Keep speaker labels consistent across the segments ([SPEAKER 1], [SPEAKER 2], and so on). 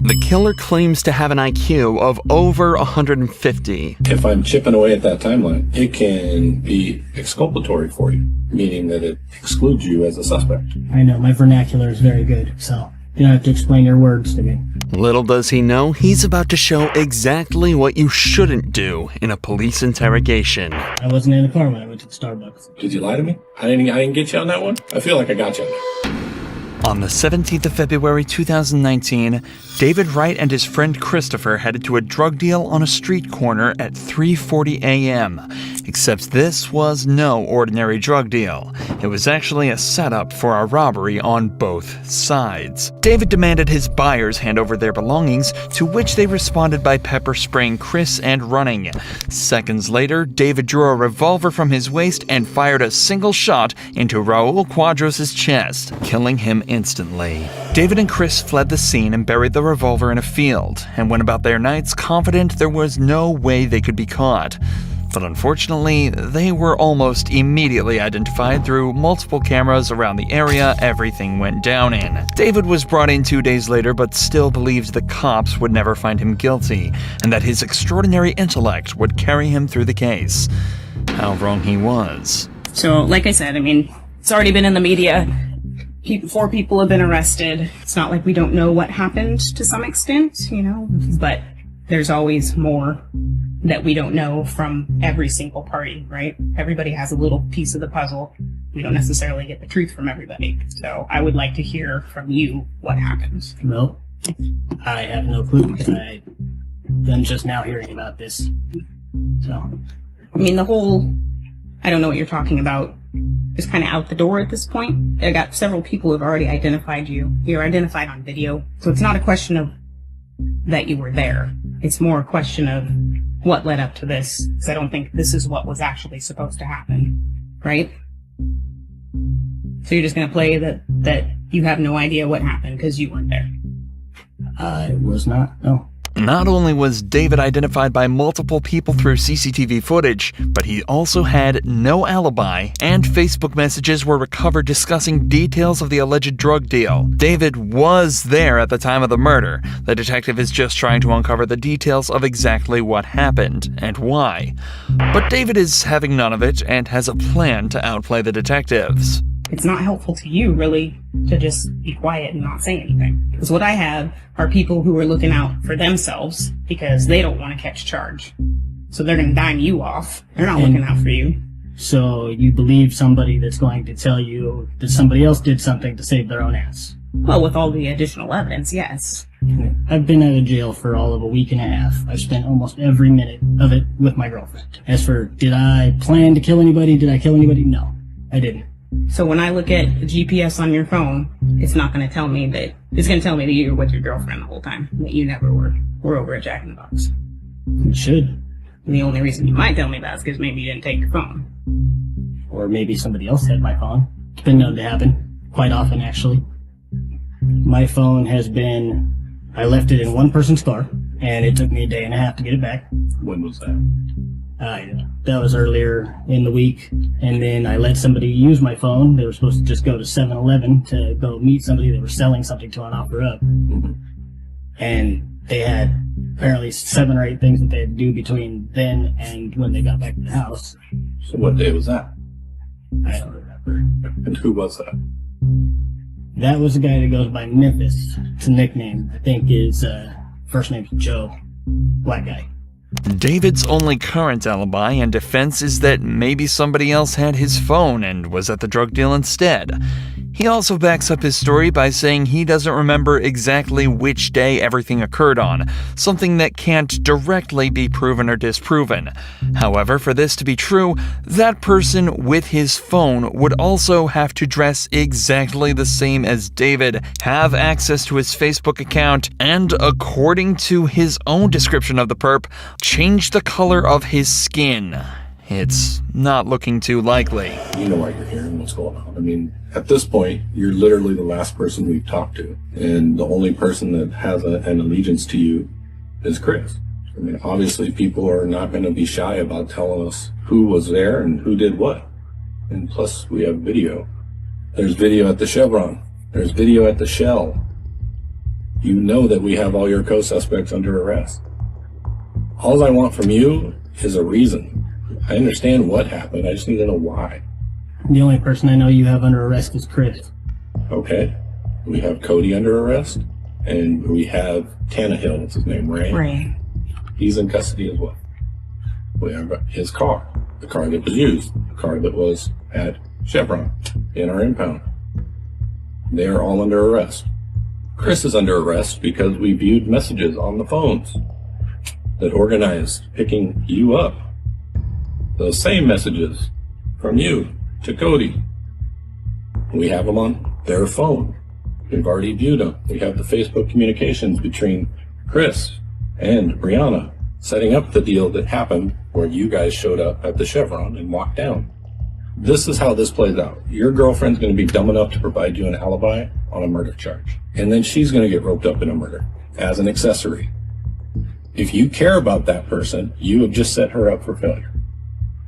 [SPEAKER 1] The killer claims to have an IQ of over 150.
[SPEAKER 2] If I'm chipping away at that timeline, it can be exculpatory for you, meaning that it excludes you as a suspect.
[SPEAKER 3] I know, my vernacular is very good, so you don't have to explain your words to me.
[SPEAKER 1] Little does he know, he's about to show exactly what you shouldn't do in a police interrogation.
[SPEAKER 3] I wasn't in the car when I went to the Starbucks.
[SPEAKER 2] Did you lie to me? I didn't get you on that one? I feel like I got you on that.
[SPEAKER 1] On the 17th of February 2019, David Wright and his friend Christopher headed to a drug deal on a street corner at 3:40 a.m. Except this was no ordinary drug deal. It was actually a setup for a robbery on both sides. David demanded his buyers hand over their belongings, to which they responded by pepper spraying Chris and running. Seconds later, David drew a revolver from his waist and fired a single shot into Raul Quadros' chest, killing him instantly. David and Chris fled the scene and buried the revolver in a field, and went about their nights confident there was no way they could be caught. But unfortunately, they were almost immediately identified through multiple cameras around the area everything went down in. David was brought in 2 days later, but still believed the cops would never find him guilty, and that his extraordinary intellect would carry him through the case. How wrong he was.
[SPEAKER 4] So, like I said, I mean, it's already been in the media. 4 people have been arrested. It's not like we don't know what happened to some extent, you know, but there's always more that we don't know from every single party, right? Everybody has a little piece of the puzzle. We don't necessarily get the truth from everybody. So I would like to hear from you what happened.
[SPEAKER 3] Well, I have no clue. I'm just now hearing about this. So,
[SPEAKER 4] I mean, I don't know what you're talking about, is kind of out the door at this point. I got several people who have already identified you. You're identified on video. So it's not a question of that you were there. It's more a question of what led up to this. Because I don't think this is what was actually supposed to happen, right? So you're just going to play that you have no idea what happened because you weren't there.
[SPEAKER 3] I was not, no.
[SPEAKER 1] Not only was David identified by multiple people through CCTV footage, but he also had no alibi, and Facebook messages were recovered discussing details of the alleged drug deal. David was there at the time of the murder. The detective is just trying to uncover the details of exactly what happened and why. But David is having none of it and has a plan to outplay the detectives.
[SPEAKER 4] It's not helpful to you, really, to just be quiet and not say anything. Because what I have are people who are looking out for themselves because they don't want to catch charge. So they're going to dime you off. They're not looking out for you.
[SPEAKER 3] So you believe somebody that's going to tell you that somebody else did something to save their own ass?
[SPEAKER 4] Well, with all the additional evidence, yes.
[SPEAKER 3] I've been out of jail for all of a week and a half. I've spent almost every minute of it with my girlfriend. As for, did I plan to kill anybody? Did I kill anybody? No, I didn't.
[SPEAKER 4] So when I look at the GPS on your phone, it's not going to tell me that, it's going to tell me that you were with your girlfriend the whole time, that you never were. We're over at Jack in the Box.
[SPEAKER 3] It should.
[SPEAKER 4] And the only reason you might tell me that is because maybe you didn't take your phone.
[SPEAKER 3] Or maybe somebody else had my phone. It's been known to happen. Quite often, actually. My phone has been, I left it in one person's car, and it took me a day and a half to get it back.
[SPEAKER 2] When was that?
[SPEAKER 3] That was earlier in the week, and then I let somebody use my phone. They were supposed to just go to 7-Eleven to go meet somebody that was selling something to an offer up.
[SPEAKER 2] Mm-hmm.
[SPEAKER 3] And they had apparently 7 or 8 things that they had to do between then and when they got back to the house.
[SPEAKER 2] So what day was that?
[SPEAKER 3] I don't remember.
[SPEAKER 2] And who was that?
[SPEAKER 3] That was a guy that goes by Memphis. It's a nickname. I think his first name's Joe. Black guy.
[SPEAKER 1] David's only current alibi and defense is that maybe somebody else had his phone and was at the drug deal instead. He also backs up his story by saying he doesn't remember exactly which day everything occurred on, something that can't directly be proven or disproven. However, for this to be true, that person with his phone would also have to dress exactly the same as David, have access to his Facebook account, and according to his own description of the perp, change the color of his skin. It's not looking too likely.
[SPEAKER 2] You know why you're here and what's going on. I mean, at this point, you're literally the last person we've talked to. And the only person that has an allegiance to you is Chris. I mean, obviously people are not going to be shy about telling us who was there and who did what. And plus, we have video. There's video at the Chevron. There's video at the Shell. You know that we have all your co-suspects under arrest. All I want from you is a reason. I understand what happened. I just need to know why.
[SPEAKER 3] The only person I know you have under arrest is Chris.
[SPEAKER 2] Okay. We have Cody under arrest, and we have Tannehill, what's his name, Ray?
[SPEAKER 4] Ray.
[SPEAKER 2] He's in custody as well. We have his car, the car that was used, the car that was at Chevron in our impound. They are all under arrest. Chris is under arrest because we viewed messages on the phones that organized picking you up. Those same messages from you to Cody. We have them on their phone. We've already viewed them. We have the Facebook communications between Chris and Brianna setting up the deal that happened where you guys showed up at the Chevron and walked down. This is how this plays out. Your girlfriend's going to be dumb enough to provide you an alibi on a murder charge. And then she's going to get roped up in a murder as an accessory. If you care about that person, you have just set her up for failure.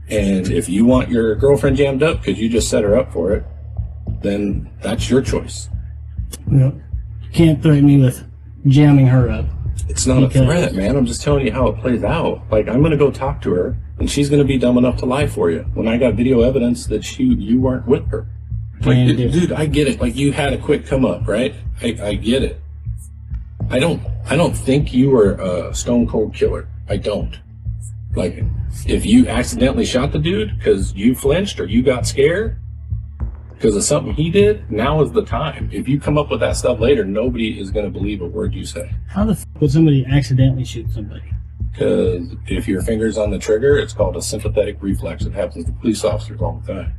[SPEAKER 2] And if you want your girlfriend jammed up because you just set her up for it, then that's your choice.
[SPEAKER 3] You can't threaten me with jamming her up.
[SPEAKER 2] It's not a threat, man. I'm just telling you how it plays out. Like, I'm going to go talk to her, and she's going to be dumb enough to lie for you when I got video evidence that you weren't with her. Like, dude, I get it. Like, you had a quick come up, right? I get it. I don't think you were a stone cold killer. I don't. Like, if you accidentally shot the dude because you flinched or you got scared because of something he did, now is the time. If you come up with that stuff later, nobody is going to believe a word you say.
[SPEAKER 3] How the f would somebody accidentally shoot somebody?
[SPEAKER 2] Because if your finger's on the trigger, it's called a sympathetic reflex. It happens to police officers all the time.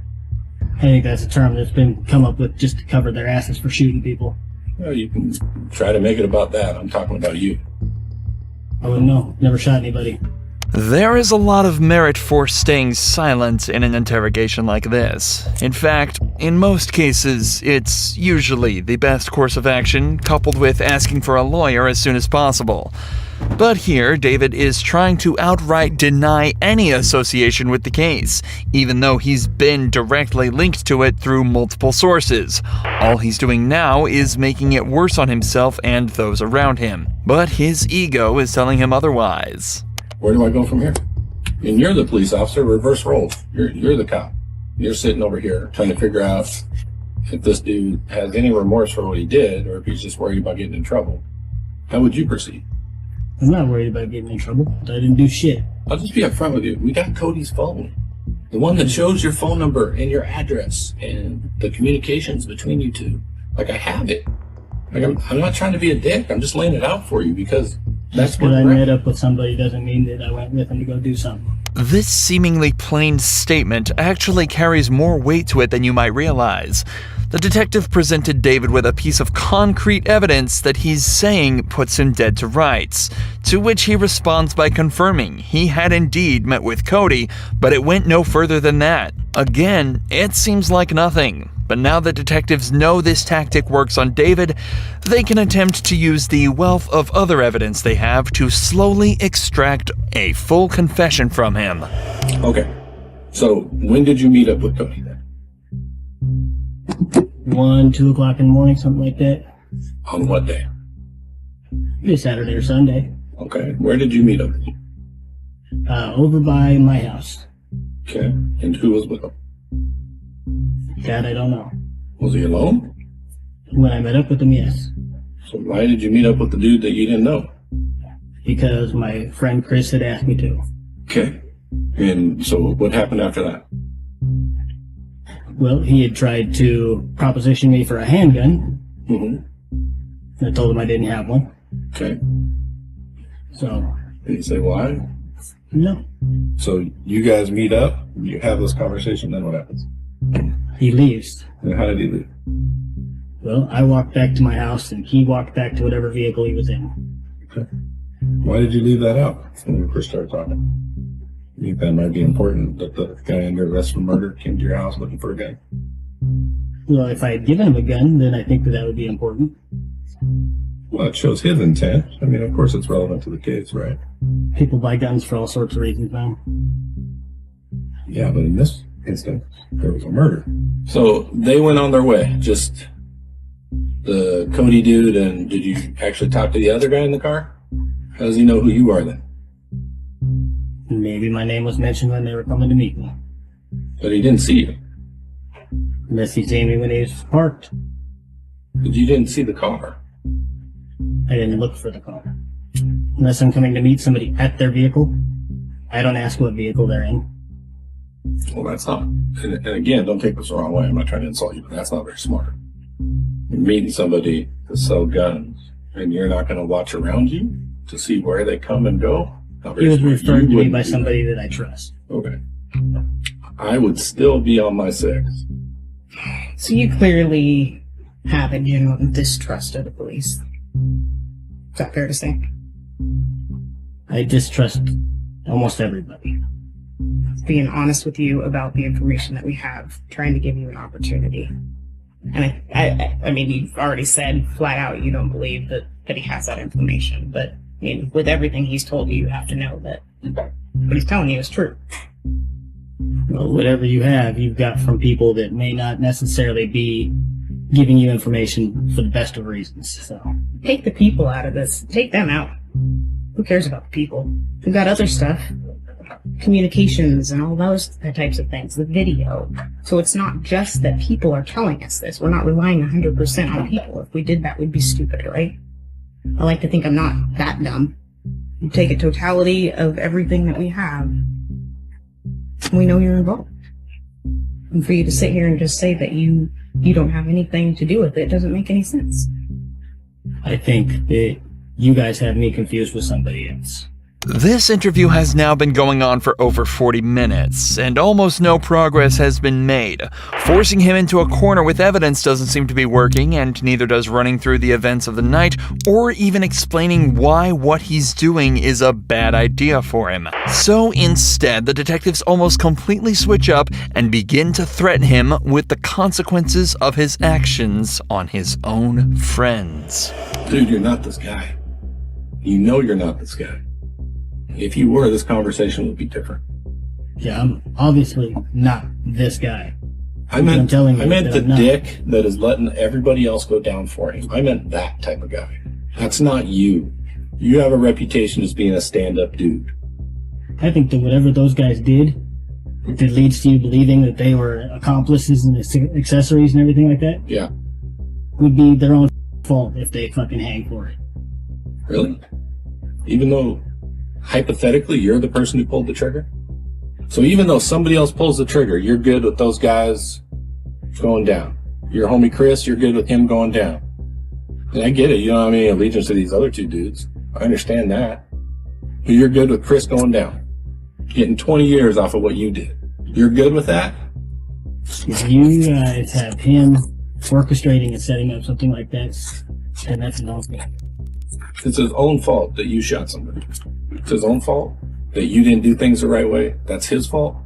[SPEAKER 3] I think that's a term that's been come up with just to cover their asses for shooting people.
[SPEAKER 2] Well, you can try to make it about that. I'm talking about you.
[SPEAKER 3] I wouldn't know. Never shot anybody.
[SPEAKER 1] There is a lot of merit for staying silent in an interrogation like this. In fact, in most cases, it's usually the best course of action, coupled with asking for a lawyer as soon as possible. But here, David is trying to outright deny any association with the case, even though he's been directly linked to it through multiple sources. All he's doing now is making it worse on himself and those around him. But his ego is telling him otherwise.
[SPEAKER 2] Where do I go from here? And you're the police officer, reverse roles. You're the cop. You're sitting over here trying to figure out if this dude has any remorse for what he did or if he's just worried about getting in trouble. How would you proceed?
[SPEAKER 3] I'm not worried about getting in trouble. I didn't do shit.
[SPEAKER 2] I'll just be upfront with you. We got Cody's phone. The one that shows your phone number and your address and the communications between you two. Like, I have it. Like, I'm not trying to be a dick. I'm just laying it out for you because that's
[SPEAKER 3] Just
[SPEAKER 2] what
[SPEAKER 3] because I met up with somebody doesn't mean that I went with them to go do something.
[SPEAKER 1] This seemingly plain statement actually carries more weight to it than you might realize. The detective presented David with a piece of concrete evidence that he's saying puts him dead to rights, to which he responds by confirming he had indeed met with Cody, but it went no further than that. Again, it seems like nothing, but now that detectives know this tactic works on David, they can attempt to use the wealth of other evidence they have to slowly extract a full confession from him.
[SPEAKER 2] Okay. So, when did you meet up with Cody then?
[SPEAKER 3] 1, 2 o'clock in the morning, something like that.
[SPEAKER 2] On what day?
[SPEAKER 3] Maybe Saturday or Sunday.
[SPEAKER 2] Okay. Where did you meet up?
[SPEAKER 3] Over by my house.
[SPEAKER 2] Okay. And who was with him?
[SPEAKER 3] That I don't know.
[SPEAKER 2] Was he alone?
[SPEAKER 3] When I met up with him, yes.
[SPEAKER 2] So why did you meet up with the dude that you didn't know?
[SPEAKER 3] Because my friend Chris had asked me to.
[SPEAKER 2] Okay. And so what happened after that?
[SPEAKER 3] Well, he had tried to proposition me for a handgun.
[SPEAKER 2] Mm-hmm.
[SPEAKER 3] I told him I didn't have one.
[SPEAKER 2] Okay.
[SPEAKER 3] So,
[SPEAKER 2] Did he say why?
[SPEAKER 3] no.
[SPEAKER 2] So you guys meet up, you have this conversation, then what happens?
[SPEAKER 3] He leaves.
[SPEAKER 2] And how did he leave?
[SPEAKER 3] Well, I walked back to my house and he walked back to whatever vehicle he was in.
[SPEAKER 2] Okay. Why did you leave that out when we first started talking? You think that might be important that the guy under arrest for murder came to your house looking for a gun?
[SPEAKER 3] Well, if I had given him a gun, then I think that would be important.
[SPEAKER 2] Well, it shows his intent. I mean, of course it's relevant to the case, right?
[SPEAKER 3] People buy guns for all sorts of reasons, man.
[SPEAKER 2] Yeah, but in this instance, there was a murder. So they went on their way, just the Cody dude, and did you actually talk to the other guy in the car? How does he know who you are then?
[SPEAKER 3] Maybe my name was mentioned when they were coming to meet me.
[SPEAKER 2] But he didn't see you.
[SPEAKER 3] Unless he seen me when he was parked.
[SPEAKER 2] But you didn't see the car.
[SPEAKER 3] I didn't look for the car. Unless I'm coming to meet somebody at their vehicle, I don't ask what vehicle they're in.
[SPEAKER 2] Well, that's not, and again, don't take this the wrong way. I'm not trying to insult you, but that's not very smart. You're meeting somebody to sell guns, and you're not going to watch around you to see where they come and go? Not very
[SPEAKER 3] He was
[SPEAKER 2] smart.
[SPEAKER 3] referred
[SPEAKER 2] You
[SPEAKER 3] to me
[SPEAKER 2] wouldn't
[SPEAKER 3] by
[SPEAKER 2] do
[SPEAKER 3] somebody that I trust.
[SPEAKER 2] that. Okay. I would still be on my six.
[SPEAKER 4] So you clearly have a genuine distrust of the police. Is that fair to say?
[SPEAKER 3] I distrust almost everybody.
[SPEAKER 4] Being honest with you about the information that we have, trying to give you an opportunity. And I mean, you've already said flat out you don't believe that he has that information. But I mean, with everything he's told you, you have to know that what he's telling you is true.
[SPEAKER 3] Well, whatever you have, you've got from people that may not necessarily be giving you information for the best of reasons. So
[SPEAKER 4] Take the people out of this. Take them out. Who cares about the people? We've got other stuff. Communications and all those types of things. The video. So it's not just that people are telling us this. We're not relying 100% on people. If we did that, we'd be stupid, right? I like to think I'm not that dumb. You take a totality of everything that we have. We know you're involved. And for you to sit here and just say that you don't have anything to do with it doesn't make any sense.
[SPEAKER 3] I think that you guys have me confused with somebody else.
[SPEAKER 1] This interview has now been going on for over 40 minutes, and almost no progress has been made. Forcing him into a corner with evidence doesn't seem to be working, and neither does running through the events of the night, or even explaining why what he's doing is a bad idea for him. So instead, the detectives almost completely switch up and begin to threaten him with the consequences of his actions on his own friends.
[SPEAKER 2] Dude, you're not this guy. You know you're not this guy. If you were, this conversation would be different.
[SPEAKER 3] Yeah, I'm obviously not this guy.
[SPEAKER 2] I meant
[SPEAKER 3] I'm telling you
[SPEAKER 2] I meant
[SPEAKER 3] that
[SPEAKER 2] the
[SPEAKER 3] I'm not.
[SPEAKER 2] dick that is letting everybody else go down for him. I meant that type of guy. That's not you. You have a reputation as being a stand-up dude.
[SPEAKER 3] I think that whatever those guys did that leads to you believing that they were accomplices and accessories and everything like that
[SPEAKER 2] Yeah.
[SPEAKER 3] would be their own fault if they fucking hang for it.
[SPEAKER 2] Really? Even though, hypothetically, you're the person who pulled the trigger? So even though somebody else pulls the trigger, you're good with those guys going down. Your homie Chris, you're good with him going down. And I get it, you don't have any allegiance to these other two dudes. I understand that. But you're good with Chris going down. Getting 20 years off of what you did. You're good with that?
[SPEAKER 3] If you guys have him orchestrating and setting up something like that, then that's an awful.
[SPEAKER 2] It's his own fault that you shot somebody. It's his own fault that you didn't do things the right way. That's his fault.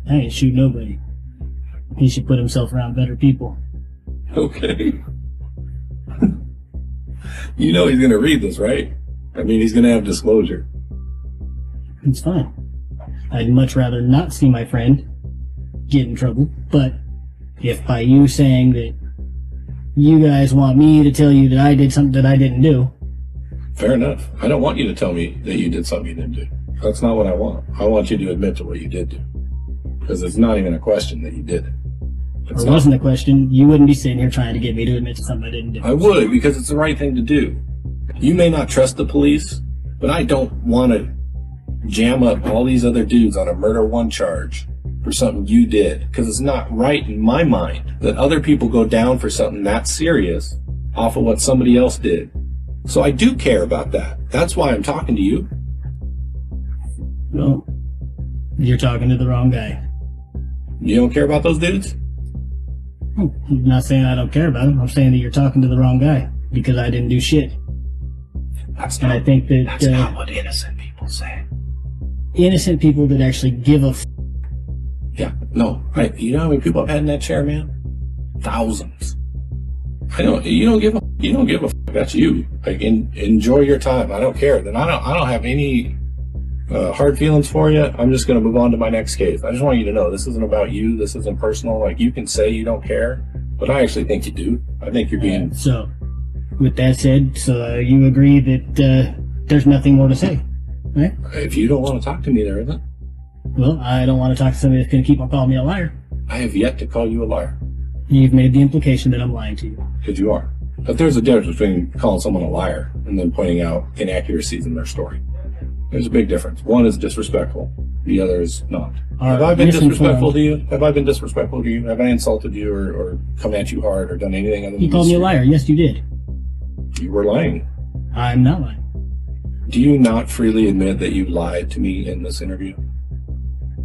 [SPEAKER 3] I ain't shoot nobody. He should put himself around better people.
[SPEAKER 2] Okay. You know he's going to read this, right? I mean, he's going to have disclosure.
[SPEAKER 3] It's fine. I'd much rather not see my friend get in trouble, but if by you saying that you guys want me to tell you that I did something that I didn't do,
[SPEAKER 2] Fair enough. I don't want you to tell me that you did something you didn't do. That's not what I want. I want you to admit to what you did do. Because it's not even a question that you did it. It's
[SPEAKER 3] or
[SPEAKER 2] not.
[SPEAKER 3] wasn't a question, you wouldn't be sitting here trying to get me to admit to something I didn't do.
[SPEAKER 2] I would, because it's the right thing to do. You may not trust the police, but I don't want to jam up all these other dudes on a murder one charge for something you did. Because it's not right in my mind that other people go down for something that serious off of what somebody else did. So I do care about that. That's why I'm talking to you.
[SPEAKER 3] Well, you're talking to the wrong guy.
[SPEAKER 2] You don't care about those dudes?
[SPEAKER 3] I'm not saying I don't care about him. I'm saying that you're talking to the wrong guy because I didn't do shit.
[SPEAKER 2] That's
[SPEAKER 3] And I think that
[SPEAKER 2] that's not what innocent people say.
[SPEAKER 3] innocent people that actually give a
[SPEAKER 2] Yeah, no. You know how many people I've had in that chair, man? Thousands. You don't give a that's you. Like, enjoy your time. I don't care. Then I don't have any hard feelings for you. I'm just going to move on to my next case. I just want you to know this isn't about you. This isn't personal. Like, you can say you don't care, But I actually think you do. I think you're being...
[SPEAKER 3] So, with that said, you agree that there's nothing more to say, right?
[SPEAKER 2] If you don't want to talk to me, there isn't.
[SPEAKER 3] Well, I don't want to talk to somebody that's going to keep on calling me a liar.
[SPEAKER 2] I have yet to call you a liar.
[SPEAKER 3] You've made the implication that I'm lying to you.
[SPEAKER 2] Because you are. But there's a difference between calling someone a liar and then pointing out inaccuracies in their story. There's a big difference. One is disrespectful. The other is not. Have I been disrespectful to you? Have I been disrespectful to you? Have I insulted you or come at you hard or done anything other than...
[SPEAKER 3] You called me a liar. Yes, you did.
[SPEAKER 2] You were lying.
[SPEAKER 3] I'm not lying.
[SPEAKER 2] Do you not freely admit that you lied to me in this interview?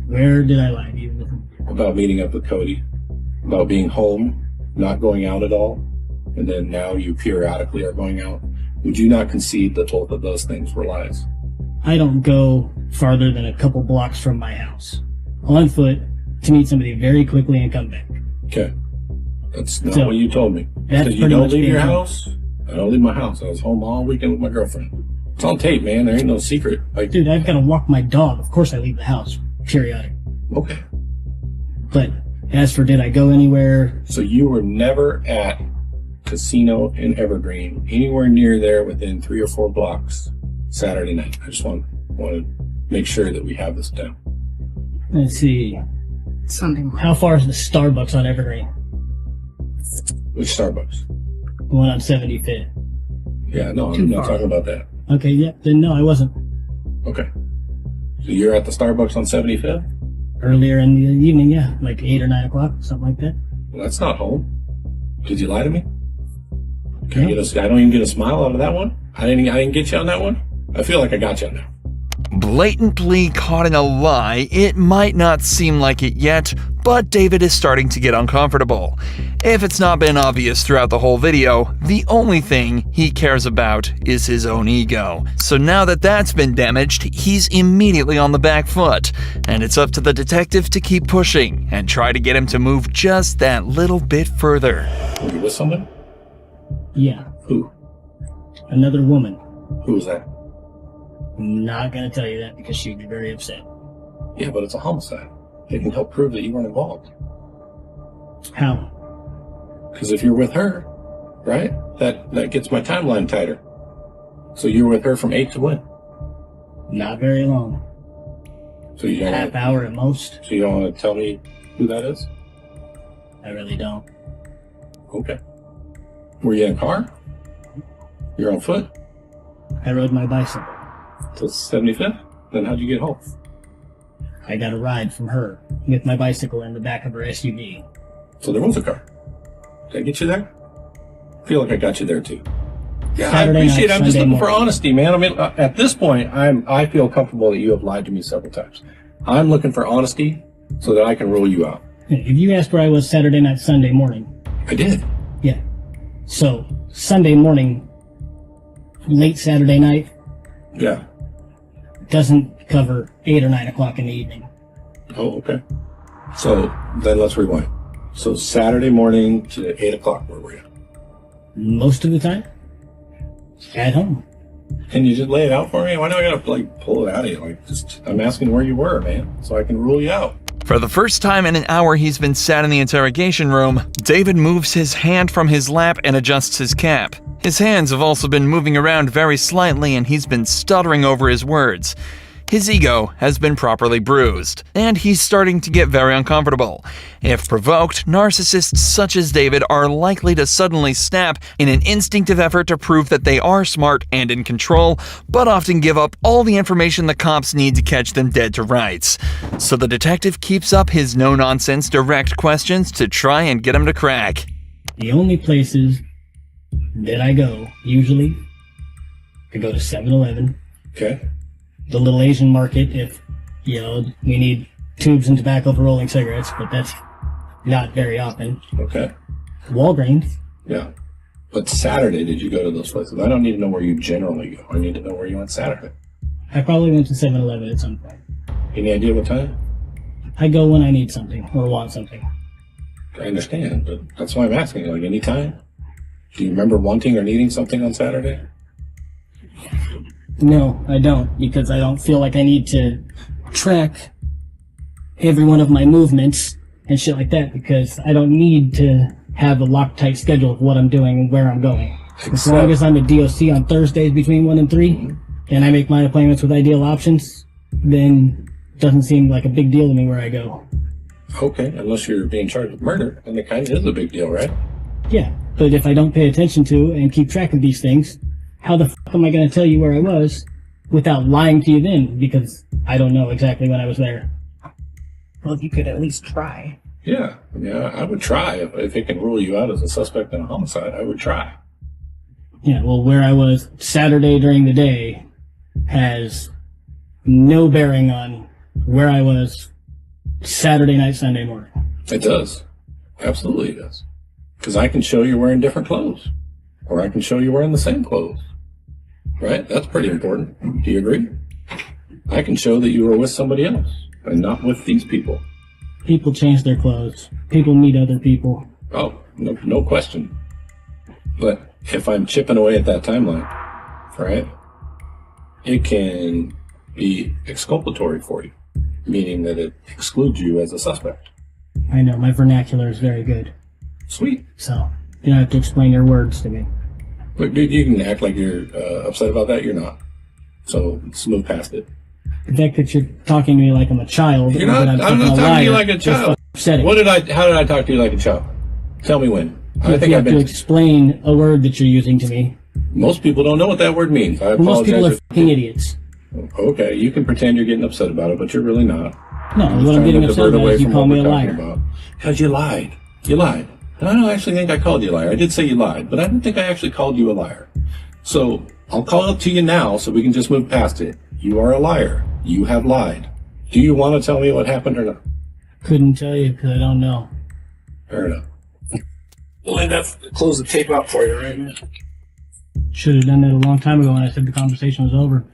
[SPEAKER 3] Where did I lie to you?
[SPEAKER 2] About meeting up with Cody? About being home? Not going out at all? And then now you periodically are going out? Would you not concede that both of those things were lies?
[SPEAKER 3] I don't go farther than a couple blocks from my house on foot to meet somebody very quickly and come back.
[SPEAKER 2] Okay. That's not
[SPEAKER 3] So,
[SPEAKER 2] what you told me.
[SPEAKER 3] that's
[SPEAKER 2] Because you
[SPEAKER 3] pretty
[SPEAKER 2] don't
[SPEAKER 3] much
[SPEAKER 2] leave your
[SPEAKER 3] being home.
[SPEAKER 2] house. I don't leave my house. I was home all weekend with my girlfriend. It's on tape, man. There ain't no secret. Like,
[SPEAKER 3] Dude, I've got to walk my dog. Of course I leave the house, periodic.
[SPEAKER 2] okay.
[SPEAKER 3] But as for did I go anywhere?
[SPEAKER 2] So you were never at Casino in Evergreen, anywhere near there within 3 or 4 blocks Saturday night. I just want to make sure that we have this down.
[SPEAKER 3] Let's see.
[SPEAKER 4] Sunday morning.
[SPEAKER 3] How far is the Starbucks on Evergreen?
[SPEAKER 2] Which Starbucks?
[SPEAKER 3] The one on 75th.
[SPEAKER 2] Yeah, no,
[SPEAKER 4] Too
[SPEAKER 2] I'm not
[SPEAKER 4] far.
[SPEAKER 2] talking about that.
[SPEAKER 3] Okay, yeah. Then no, I wasn't.
[SPEAKER 2] Okay. So you're at the Starbucks on 75th?
[SPEAKER 3] Earlier in the evening, yeah. Like 8 or 9 o'clock, something like that.
[SPEAKER 2] Well, that's not home. Did you lie to me? Can
[SPEAKER 3] No.
[SPEAKER 2] I get I don't even get a smile out of that one? I didn't get you on that one? I feel like I got you on that.
[SPEAKER 1] Blatantly caught in a lie, it might not seem like it yet, but David is starting to get uncomfortable. If it's not been obvious throughout the whole video, the only thing he cares about is his own ego. So now that that's been damaged, he's immediately on the back foot, and it's up to the detective to keep pushing and try to get him to move just that little bit further.
[SPEAKER 2] Were you with someone?
[SPEAKER 3] Yeah.
[SPEAKER 2] Who?
[SPEAKER 3] Another woman.
[SPEAKER 2] Who was that?
[SPEAKER 3] I'm not gonna tell you that because she'd be very upset.
[SPEAKER 2] Yeah, but it's a homicide. They can help prove that you weren't involved.
[SPEAKER 3] How?
[SPEAKER 2] Because if you're with her, right, that gets my timeline tighter. So you were with her from 8 to when?
[SPEAKER 3] Not very long.
[SPEAKER 2] So you don't
[SPEAKER 3] Half hour at most.
[SPEAKER 2] So you don't want to tell me who that is?
[SPEAKER 3] I really don't.
[SPEAKER 2] Okay. Were you in a car? You're on foot?
[SPEAKER 3] I rode my bicycle.
[SPEAKER 2] To 75th? Then how'd you get home?
[SPEAKER 3] I got a ride from her with my bicycle in the back of her SUV.
[SPEAKER 2] So there was a car. Did I get you there? I feel like I got you there too. Yeah,
[SPEAKER 3] Saturday
[SPEAKER 2] I appreciate
[SPEAKER 3] night,
[SPEAKER 2] it. I'm just
[SPEAKER 3] Sunday
[SPEAKER 2] looking for
[SPEAKER 3] morning.
[SPEAKER 2] honesty, man. I mean, at this point, I feel comfortable that you have lied to me several times. I'm looking for honesty so that I can rule you out.
[SPEAKER 3] If you asked where I was Saturday night, Sunday morning,
[SPEAKER 2] I did.
[SPEAKER 3] yeah. So, Sunday morning, late Saturday night,
[SPEAKER 2] Yeah.
[SPEAKER 3] doesn't cover 8 or 9 o'clock in the evening.
[SPEAKER 2] Oh, okay. So then let's rewind. So Saturday morning to 8 o'clock, where were you?
[SPEAKER 3] Most of the time, at home.
[SPEAKER 2] Can you just lay it out for me? Why do I gotta like pull it out of you? Like, I'm asking where you were, man, so I can rule you out.
[SPEAKER 1] For the first time in an hour he's been sat in the interrogation room, David moves his hand from his lap and adjusts his cap. His hands have also been moving around very slightly and he's been stuttering over his words. His ego has been properly bruised, and he's starting to get very uncomfortable. If provoked, narcissists such as David are likely to suddenly snap in an instinctive effort to prove that they are smart and in control, but often give up all the information the cops need to catch them dead to rights. So the detective keeps up his no-nonsense direct questions to try and get him to crack.
[SPEAKER 3] The only places that I go, usually, I go to 7-Eleven,
[SPEAKER 2] Okay.
[SPEAKER 3] the little Asian market if, you know, we need tubes and tobacco for rolling cigarettes, but that's not very often.
[SPEAKER 2] Okay.
[SPEAKER 3] Walgreens,
[SPEAKER 2] Yeah. But Saturday, did you go to those places? I don't need to know where you generally go. I need to know where you went Saturday.
[SPEAKER 3] I probably went to 7-Eleven at some point.
[SPEAKER 2] Any idea what time?
[SPEAKER 3] I go when I need something or want something.
[SPEAKER 2] I understand, but that's why I'm asking. Like, any time? Do you remember wanting or needing something on Saturday?
[SPEAKER 3] No, I don't, because I don't feel like I need to track every one of my movements and shit like that, because I don't need to have a Loctite schedule of what I'm doing and where I'm going. As long
[SPEAKER 2] Except-
[SPEAKER 3] as I'm at DOC on Thursdays between 1 and 3, and I make my appointments with Ideal Options, then it doesn't seem like a big deal to me where I go.
[SPEAKER 2] Okay, unless you're being charged with murder, and it kind of is a big deal, right?
[SPEAKER 3] Yeah, but if I don't pay attention to and keep track of these things, how the fuck am I going to tell you where I was without lying to you then? Because I don't know exactly when I was there.
[SPEAKER 4] Well, you could at least try.
[SPEAKER 2] Yeah, I would try. If it can rule you out as a suspect in a homicide, I would try.
[SPEAKER 3] Yeah, well, where I was Saturday during the day has no bearing on where I was Saturday night, Sunday morning.
[SPEAKER 2] It does. Absolutely it does. Because I can show you wearing different clothes. Or I can show you wearing the same clothes. Right? That's pretty important. Do you agree? I can show that you were with somebody else and not with these people.
[SPEAKER 3] People change their clothes. People meet other people.
[SPEAKER 2] Oh, no question. But if I'm chipping away at that timeline, right, it can be exculpatory for you, meaning that it excludes you as a suspect.
[SPEAKER 3] I know, my vernacular is very good.
[SPEAKER 2] Sweet.
[SPEAKER 3] So, you don't have to explain your words to me.
[SPEAKER 2] Look, dude, you can act like you're upset about that. You're not. So let's move past it.
[SPEAKER 3] The fact that you're talking to me like I'm a child,
[SPEAKER 2] You're
[SPEAKER 3] or
[SPEAKER 2] not.
[SPEAKER 3] that
[SPEAKER 2] I'm not
[SPEAKER 3] fucking
[SPEAKER 2] talking to you
[SPEAKER 3] liar,
[SPEAKER 2] like a
[SPEAKER 3] is
[SPEAKER 2] child.
[SPEAKER 3] fucking upsetting.
[SPEAKER 2] How did I talk to you like a child? Tell me when. I
[SPEAKER 3] If
[SPEAKER 2] think
[SPEAKER 3] you
[SPEAKER 2] I've
[SPEAKER 3] have to
[SPEAKER 2] been.
[SPEAKER 3] explain a word that you're using to me,
[SPEAKER 2] Most people don't know what that word means. I
[SPEAKER 3] well, most people are
[SPEAKER 2] apologize.
[SPEAKER 3] fucking idiots.
[SPEAKER 2] Okay, you can pretend you're getting upset about it, but you're really not.
[SPEAKER 3] No, what I'm getting upset about is you call me a liar.
[SPEAKER 2] Because you lied. You lied. And I don't actually think I called you a liar. I did say you lied, but I don't think I actually called you a liar. So I'll call it to you now so we can just move past it. You are a liar. You have lied. Do you want to tell me what happened or not?
[SPEAKER 3] Couldn't tell you because I don't know.
[SPEAKER 2] Fair enough. We'll end up close the tape out for you right now.
[SPEAKER 3] Should have done that a long time ago when I said the conversation was over.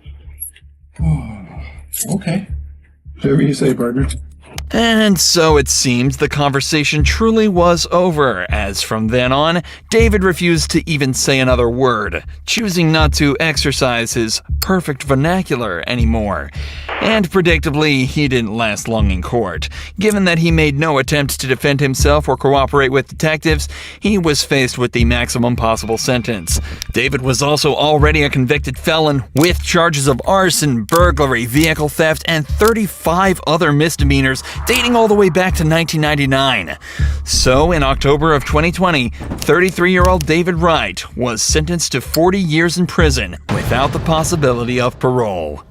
[SPEAKER 2] Okay. Whatever you say, partner.
[SPEAKER 1] And so it seems the conversation truly was over, as from then on, David refused to even say another word, choosing not to exercise his perfect vernacular anymore. And predictably, he didn't last long in court. Given that he made no attempt to defend himself or cooperate with detectives, he was faced with the maximum possible sentence. David was also already a convicted felon with charges of arson, burglary, vehicle theft, and 35 other misdemeanors dating all the way back to 1999. So, in October of 2020, 33-year-old David Wright was sentenced to 40 years in prison without the possibility of parole.